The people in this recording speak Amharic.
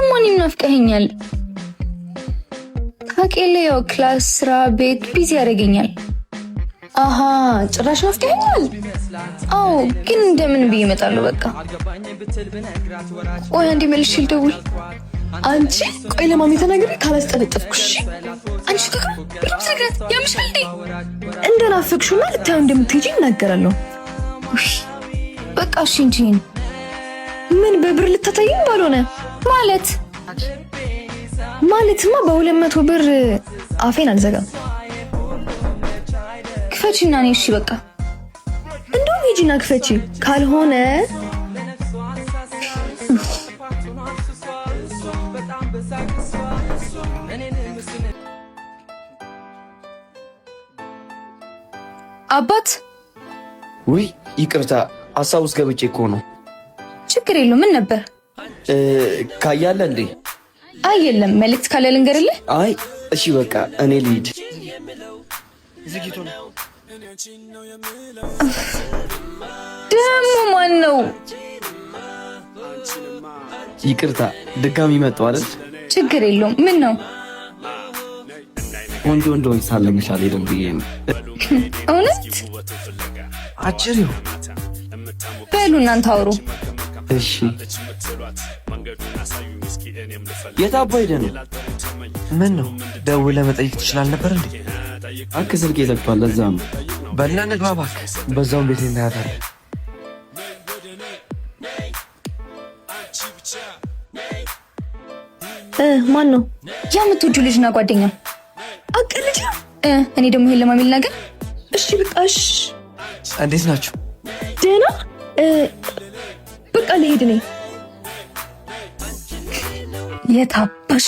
ስማኝ ናፍቀኸኛል። ታውቂያለሽ ያው ክላስ፣ ስራ፣ ቤት ቢዚ ያደርገኛል። አሃ ጭራሽ ናፍቀኸኛል? አዎ ግን እንደምን ብዬ እመጣለሁ በቃ። ቆይ አንዴ መልሼ ልደውል። አንቺ ቆይ ለማሚ ተናግሬ ካላስጠነጠፍኩሽ። አንቺ ተከራ ብቻ ሰግራት ያምሻል እንዴ? እንደናፈቅሽውና ልታዩ እንደምትሄጂ እናገራለሁ። በቃ እሺ እንጂ ምን በብር ልታታይኝ ባልሆነ ማለትማ በ200 ብር አፌን አልዘጋም። ክፈቺና ነኝ። እሺ በቃ እንደውም ሂጂና ክፈቺ። ካልሆነ አባት ውይ ይቅርታ፣ ሀሳብ ውስጥ ገብቼ እኮ ነው። ችግር የለውም። ምን ነበር? ካያለ እንዴ? አይ የለም። መልእክት ካለ ልንገርልህ? አይ እሺ በቃ እኔ ልሂድ። ደግሞ ማን ነው? ይቅርታ ድጋሚ መጣሁ አይደል? ችግር የለውም። ምን ነው? ቆንጆ እንደሆንሽ ሳለምሽ አልሄድም ብዬ ነው። እውነት? አጭሪው በሉ እናንተ አውሩ። እሺ የት አባ ሄደህ ነው? ምን ነው ደውለህ መጠየቅ ትችላል ነበር እንዴ? አክ ስልኬ ዘግቷል፣ ለዛ ነው። በልና ንግባ እባክህ፣ በዛውም ቤት እናያታለን። ማን ነው? የምትወጂው ልጅና ጓደኛ አቀልጅ። እኔ ደግሞ ይሄን ለማሚል ነገር። እሺ በቃ እሺ። እንዴት ናችሁ? ደህና። በቃ ልሄድ ነኝ። የታባሽ